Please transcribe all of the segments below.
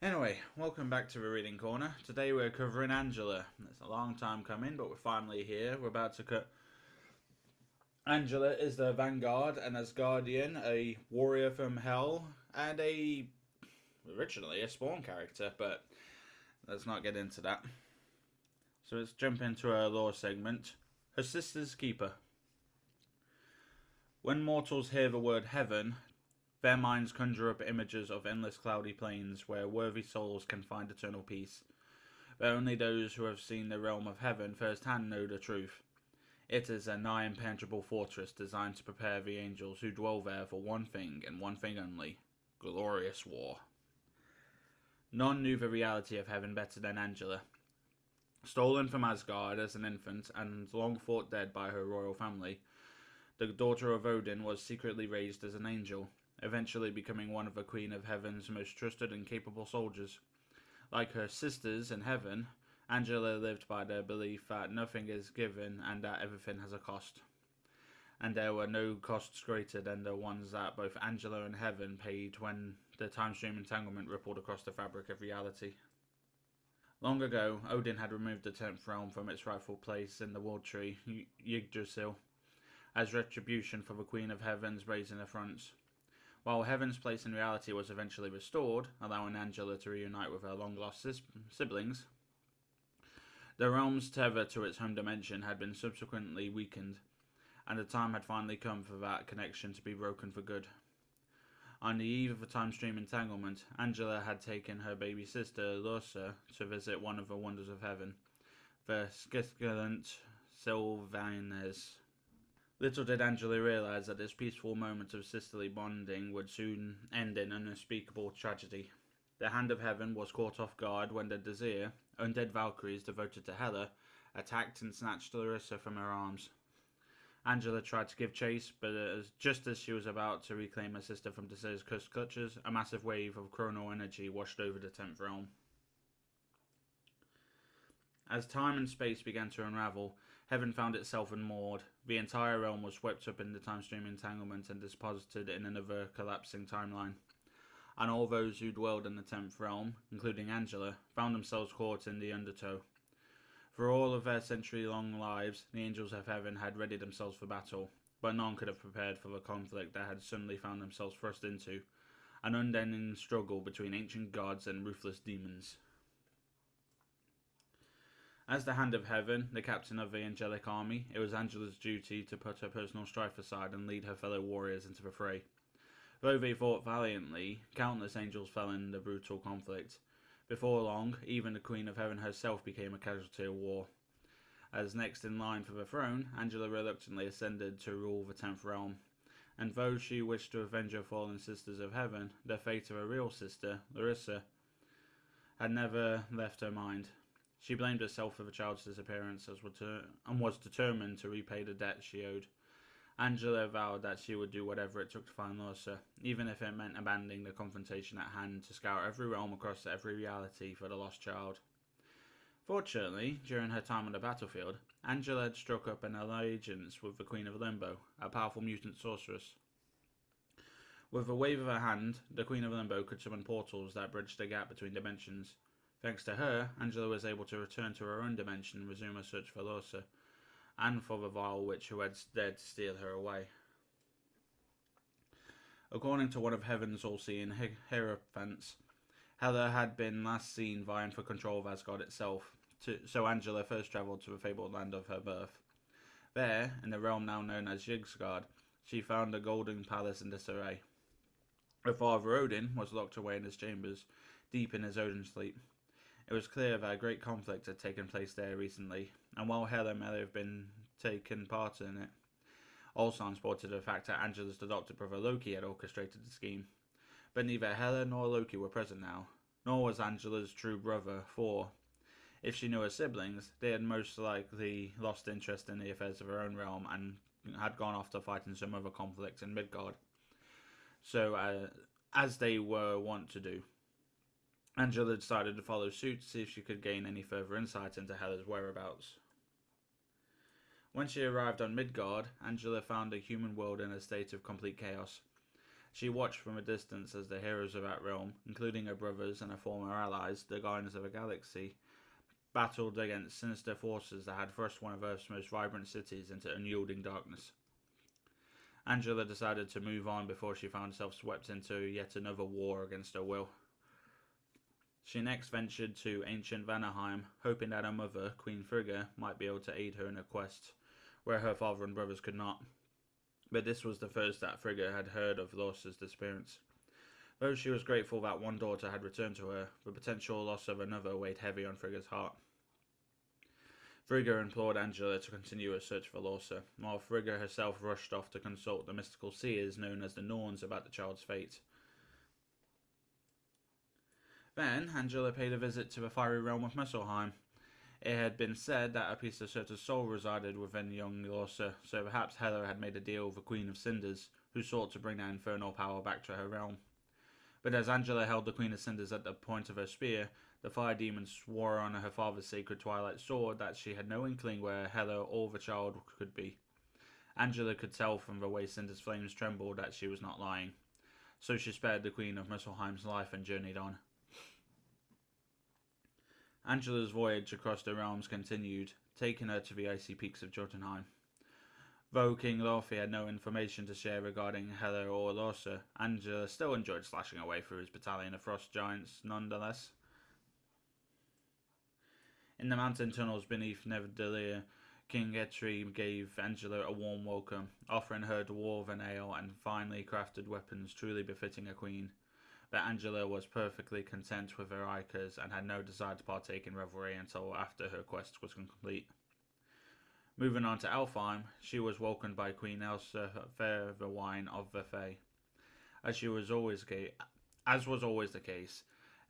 Anyway, welcome back to the Reading Corner. Today we're covering Angela. It's a long time coming, but we're finally here. We're about to cut. Angela is the Vanguard and Asgardian, a warrior from Hell, and originally a Spawn character, but let's not get into that. So let's jump into our lore segment. Her sister's keeper. When mortals hear the word heaven, their minds conjure up images of endless cloudy plains where worthy souls can find eternal peace. But only those who have seen the realm of heaven firsthand know the truth. It is a nigh impenetrable fortress designed to prepare the angels who dwell there for one thing and one thing only: glorious war. None knew the reality of heaven better than Angela. Stolen from Asgard as an infant and long thought dead by her royal family, the daughter of Odin was secretly raised as an angel, eventually becoming one of the Queen of Heaven's most trusted and capable soldiers. Like her sisters in heaven, Angela lived by the belief that nothing is given and that everything has a cost. And there were no costs greater than the ones that both Angela and Heaven paid when the time stream entanglement rippled across the fabric of reality. Long ago, Odin had removed the 10th realm from its rightful place in the world tree, Yggdrasil, as retribution for the Queen of Heaven's brazen affronts. While Heaven's place in reality was eventually restored, allowing Angela to reunite with her long-lost siblings, the realm's tether to its home dimension had been subsequently weakened, and the time had finally come for that connection to be broken for good. On the eve of the time stream entanglement, Angela had taken her baby sister, Lursa, to visit one of the wonders of heaven, the scintillant Sylvanes. Little did Angela realize that this peaceful moment of sisterly bonding would soon end in unspeakable tragedy. The Hand of Heaven was caught off guard when the Desir, undead Valkyries devoted to Hela, attacked and snatched Larissa from her arms. Angela tried to give chase, but just as she was about to reclaim her sister from Desir's cursed clutches, a massive wave of chronal energy washed over the 10th realm. As time and space began to unravel, Heaven found itself unmoored. The entire realm was swept up in the time stream entanglement and deposited in another collapsing timeline. And all those who dwelled in the 10th realm, including Angela, found themselves caught in the undertow. For all of their century-long lives, the angels of heaven had readied themselves for battle, but none could have prepared for the conflict they had suddenly found themselves thrust into, an unending struggle between ancient gods and ruthless demons. As the Hand of Heaven, the captain of the angelic army, it was Angela's duty to put her personal strife aside and lead her fellow warriors into the fray. Though they fought valiantly, countless angels fell in the brutal conflict. Before long, even the Queen of Heaven herself became a casualty of war. As next in line for the throne, Angela reluctantly ascended to rule the 10th realm. And though she wished to avenge her fallen sisters of heaven, the fate of her real sister, Larissa, had never left her mind. She blamed herself for the child's disappearance and was determined to repay the debt she owed. Angela vowed that she would do whatever it took to find Larissa, even if it meant abandoning the confrontation at hand to scour every realm across every reality for the lost child. Fortunately, during her time on the battlefield, Angela had struck up an alliance with the Queen of Limbo, a powerful mutant sorceress. With a wave of her hand, the Queen of Limbo could summon portals that bridged the gap between dimensions. Thanks to her, Angela was able to return to her own dimension and resume her search for Larissa, and for the vile witch who had dared to steal her away. According to one of Heaven's all-seeing hierophants, Hela had been last seen vying for control of Asgard itself, so Angela first travelled to the fabled land of her birth. There, in the realm now known as Yggdrasil, she found a golden palace in disarray. Her father Odin was locked away in his chambers, deep in his Odin sleep. It was clear that a great conflict had taken place there recently, and while Hela may have been taken part in it, all signs pointed to the fact that Angela's adopted brother Loki had orchestrated the scheme. But neither Hela nor Loki were present now, nor was Angela's true brother, for, if she knew her siblings, they had most likely lost interest in the affairs of her own realm and had gone off to fight in some other conflict in Midgard. So, as they were wont to do, Angela decided to follow suit to see if she could gain any further insight into Hela's whereabouts. When she arrived on Midgard, Angela found the human world in a state of complete chaos. She watched from a distance as the heroes of that realm, including her brothers and her former allies, the Guardians of the Galaxy, battled against sinister forces that had thrust one of Earth's most vibrant cities into unyielding darkness. Angela decided to move on before she found herself swept into yet another war against her will. She next ventured to ancient Vanaheim, hoping that her mother, Queen Frigga, might be able to aid her in her quest, where her father and brothers could not. But this was the first that Frigga had heard of Lorsa's disappearance. Though she was grateful that one daughter had returned to her, the potential loss of another weighed heavy on Frigga's heart. Frigga implored Angela to continue her search for Lorsa, while Frigga herself rushed off to consult the mystical seers known as the Norns about the child's fate. Then, Angela paid a visit to the fiery realm of Muspelheim. It had been said that a piece of Surtur's soul resided within young Lorsa, so perhaps Hela had made a deal with the Queen of Cinders, who sought to bring that infernal power back to her realm. But as Angela held the Queen of Cinders at the point of her spear, the fire demon swore on her father's sacred twilight sword that she had no inkling where Hela or the child could be. Angela could tell from the way Cinder's flames trembled that she was not lying, so she spared the Queen of Muspelheim's life and journeyed on. Angela's voyage across the realms continued, taking her to the icy peaks of Jotunheim. Though King Laufey had no information to share regarding Hela or Lorsa, Angela still enjoyed slashing away through his battalion of frost giants nonetheless. In the mountain tunnels beneath Neverdelia, King Etri gave Angela a warm welcome, offering her dwarven ale and finely crafted weapons truly befitting a queen. But Angela was perfectly content with her Ikers and had no desire to partake in revelry until after her quest was complete. Moving on to Alfheim, she was welcomed by Queen Elsa Fairthewine of the Fae. As was always the case,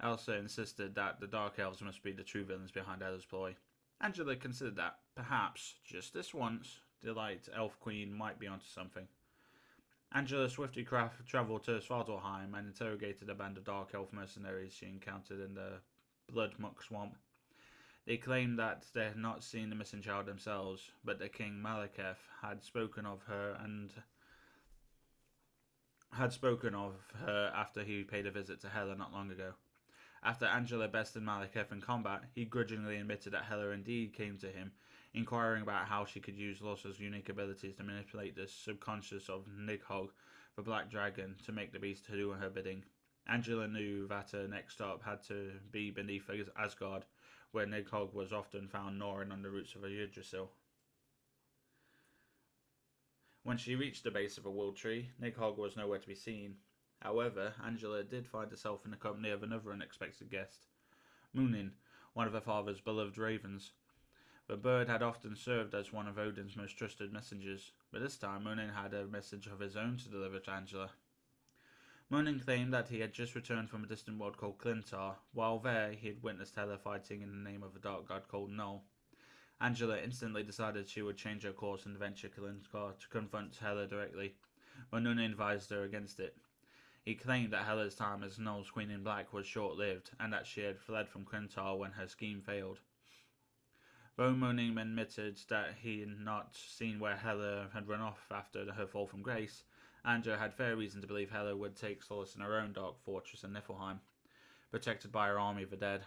Elsa insisted that the Dark Elves must be the true villains behind Ella's ploy. Angela considered that, perhaps, just this once, the Light Elf Queen might be onto something. Angela swiftly travelled to Svartalfheim and interrogated a band of Dark Elf mercenaries she encountered in the Bloodmuck Swamp. They claimed that they had not seen the missing child themselves, but that King Malekith had spoken of her after he paid a visit to Hela not long ago. After Angela bested Malekith in combat, he grudgingly admitted that Hela indeed came to him, inquiring about how she could use Lorsa's unique abilities to manipulate the subconscious of Nidhogg, the Black Dragon, to make the beast do her bidding. Angela knew that her next stop had to be beneath Asgard, where Nidhogg was often found gnawing on the roots of a Yggdrasil. When she reached the base of a wild tree, Nidhogg was nowhere to be seen. However, Angela did find herself in the company of another unexpected guest, Munin, one of her father's beloved ravens. The bird had often served as one of Odin's most trusted messengers, but this time Munin had a message of his own to deliver to Angela. Munin claimed that he had just returned from a distant world called Clintar. While there, he had witnessed Hela fighting in the name of a dark god called Null. Angela instantly decided she would change her course and venture Clintar to confront Hela directly, but Munin advised her against it. He claimed that Hela's time as Null's Queen in Black was short-lived, and that she had fled from Clintar when her scheme failed. Though Munin admitted that he had not seen where Hela had run off after her fall from grace, Angela had fair reason to believe Hela would take solace in her own dark fortress in Niflheim, protected by her army of the dead.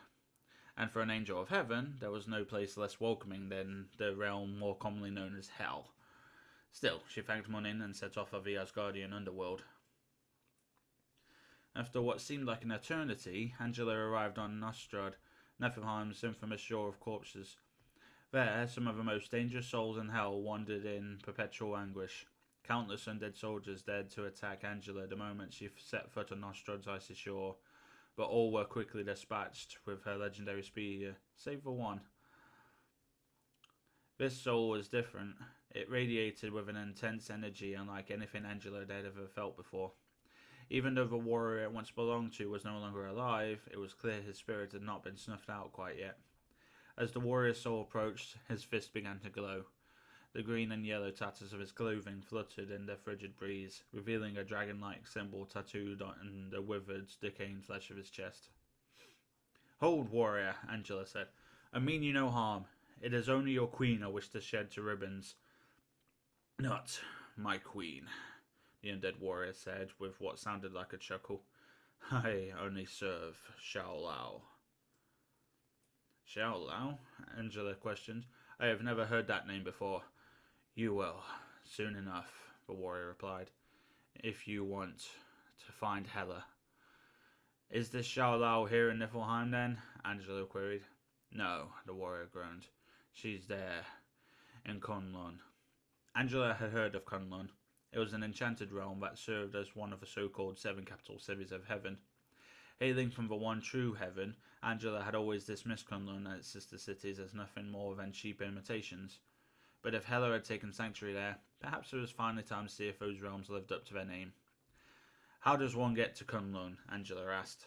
And for an angel of heaven, there was no place less welcoming than the realm more commonly known as Hell. Still, she thanked Munin and set off for the Asgardian underworld. After what seemed like an eternity, Angela arrived on Nostrad, Niflheim's infamous shore of corpses. There, some of the most dangerous souls in hell wandered in perpetual anguish. Countless undead soldiers dared to attack Angela the moment she set foot on Nostrad's icy shore, but all were quickly dispatched with her legendary spear, save for one. This soul was different. It radiated with an intense energy unlike anything Angela had ever felt before. Even though the warrior it once belonged to was no longer alive, it was clear his spirit had not been snuffed out quite yet. As the warrior's soul approached, his fist began to glow. The green and yellow tatters of his clothing fluttered in the frigid breeze, revealing a dragon-like symbol tattooed on the withered, decaying flesh of his chest. "Hold, warrior," Angela said. "I mean you no harm. It is only your queen I wish to shed to ribbons." "Not my queen," the undead warrior said with what sounded like a chuckle. I only serve Xiao Lao. Xiao Lao? Angela questioned. I have never heard that name before. You will, soon enough, the warrior replied, if you want to find Hela. Is this Xiao Lao here in Niflheim then? Angela queried. No, the warrior groaned. She's there, in Kun'Lun. Angela had heard of Kun'Lun. It was an enchanted realm that served as one of the so-called 7 capital cities of heaven. Hailing from the one true heaven, Angela had always dismissed Kun'Lun and its sister cities as nothing more than cheap imitations. But if Hela had taken sanctuary there, perhaps it was finally time to see if those realms lived up to their name. How does one get to Kun'Lun? Angela asked.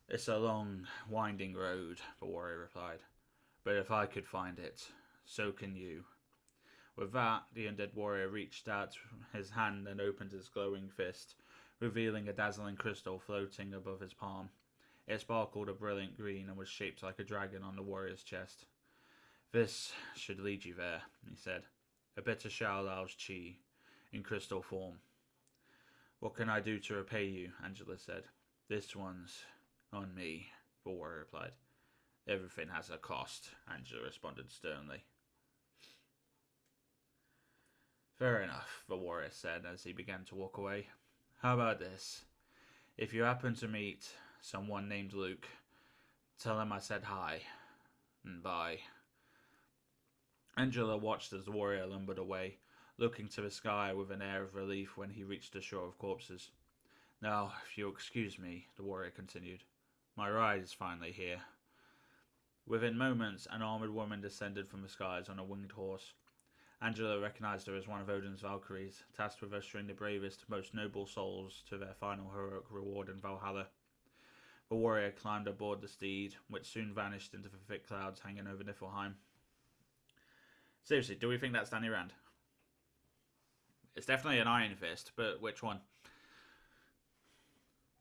It's a long, winding road, the warrior replied. But if I could find it, so can you. With that, the undead warrior reached out his hand and opened his glowing fist, revealing a dazzling crystal floating above his palm. It sparkled a brilliant green and was shaped like a dragon on the warrior's chest. This should lead you there, he said. A bit of Xiao Lao's chi, in crystal form. What can I do to repay you? Angela said. This one's on me, the warrior replied. Everything has a cost, Angela responded sternly. Fair enough, the warrior said as he began to walk away. How about this? If you happen to meet someone named Luke, tell him I said hi, and bye. Angela watched as the warrior lumbered away, looking to the sky with an air of relief when he reached the shore of corpses. Now, if you'll excuse me, the warrior continued, my ride is finally here. Within moments, an armoured woman descended from the skies on a winged horse. Angela recognized her as one of Odin's Valkyries, tasked with ushering the bravest, most noble souls to their final heroic reward in Valhalla. The warrior climbed aboard the steed, which soon vanished into the thick clouds hanging over Niflheim. Seriously, do we think that's Danny Rand? It's definitely an Iron Fist, but which one?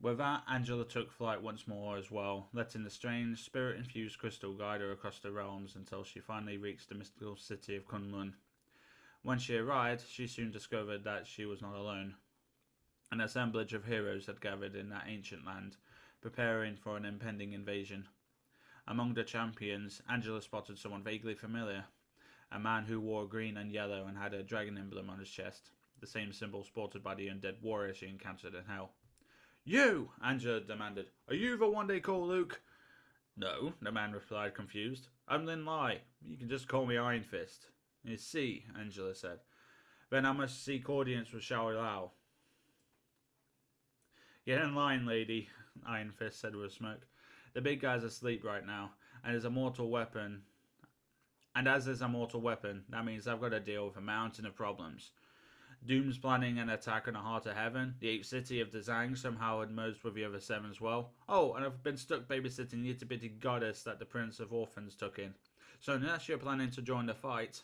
With that, Angela took flight once more as well, letting the strange, spirit-infused crystal guide her across the realms until she finally reached the mystical city of Kun'Lun. When she arrived, she soon discovered that she was not alone. An assemblage of heroes had gathered in that ancient land, preparing for an impending invasion. Among the champions, Angela spotted someone vaguely familiar, a man who wore green and yellow and had a dragon emblem on his chest, the same symbol sported by the undead warrior she encountered in Hell. You! Angela demanded. Are you the one they call Luke? No, the man replied, confused. I'm Lin Lai. You can just call me Iron Fist. You see, Angela said. Then I must seek audience with Xiao Lao. Get in line, lady, Iron Fist said with a smirk. The big guy's asleep right now, and is a mortal weapon. And as is a mortal weapon, that means I've got to deal with a mountain of problems. Doom's planning an attack on the heart of heaven. The 8th city of the Zhang somehow had merged with the other 7 as well. Oh, and I've been stuck babysitting the itty-bitty goddess that the Prince of Orphans took in. So unless you're planning to join the fight...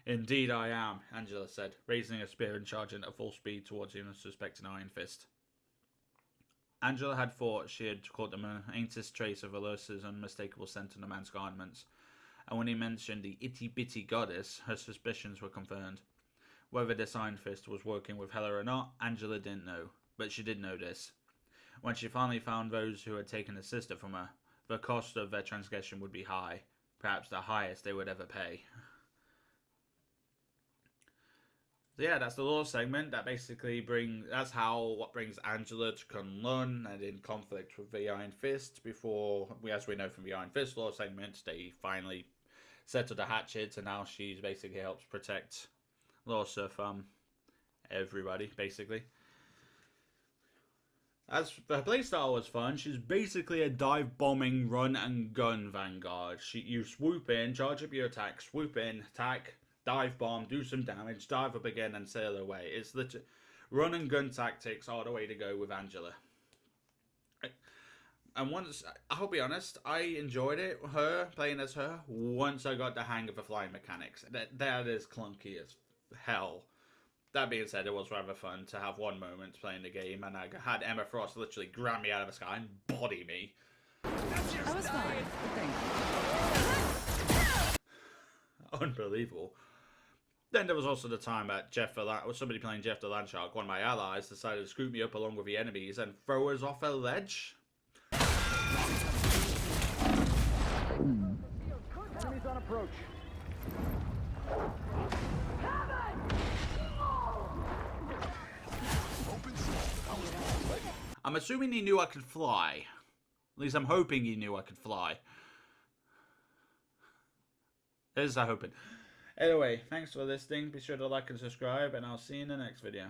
Indeed I am, Angela said, raising a spear and charging at full speed towards the unsuspecting Iron Fist. Angela had thought she had caught the faintest trace of Alysa's unmistakable scent in the man's garments, and when he mentioned the itty-bitty goddess, her suspicions were confirmed. Whether this Iron Fist was working with Hela or not, Angela didn't know, but she did know this. When she finally found those who had taken her sister from her, the cost of their transgression would be high, perhaps the highest they would ever pay. So yeah, that's the lore segment. That basically that's what brings Angela to Kun'Lun and in conflict with the Iron Fist before, as we know from the Iron Fist lore segment, they finally settle the hatchets and now she basically helps protect lots of everybody, basically. As the playstyle was fun, she's basically a dive bombing run and gun vanguard. You swoop in, charge up your attack, swoop in, attack, dive bomb, do some damage, dive up again and sail away. It's the run and gun tactics are the way to go with Angela. And once, I'll be honest, I enjoyed it, playing as her, once I got the hang of the flying mechanics. That is clunky as hell. That being said, it was rather fun to have one moment playing the game, and I had Emma Frost literally grab me out of the sky and body me. I was fine, thank you. Unbelievable. Then there was also the time that Jeff the Land, or somebody playing Jeff the Landshark, one of my allies, decided to scoop me up along with the enemies and throw us off a ledge. Enemies on approach. I'm assuming he knew I could fly. At least I'm hoping he knew I could fly. There's the hoping. Anyway, thanks for listening. Be sure to like and subscribe, and I'll see you in the next video.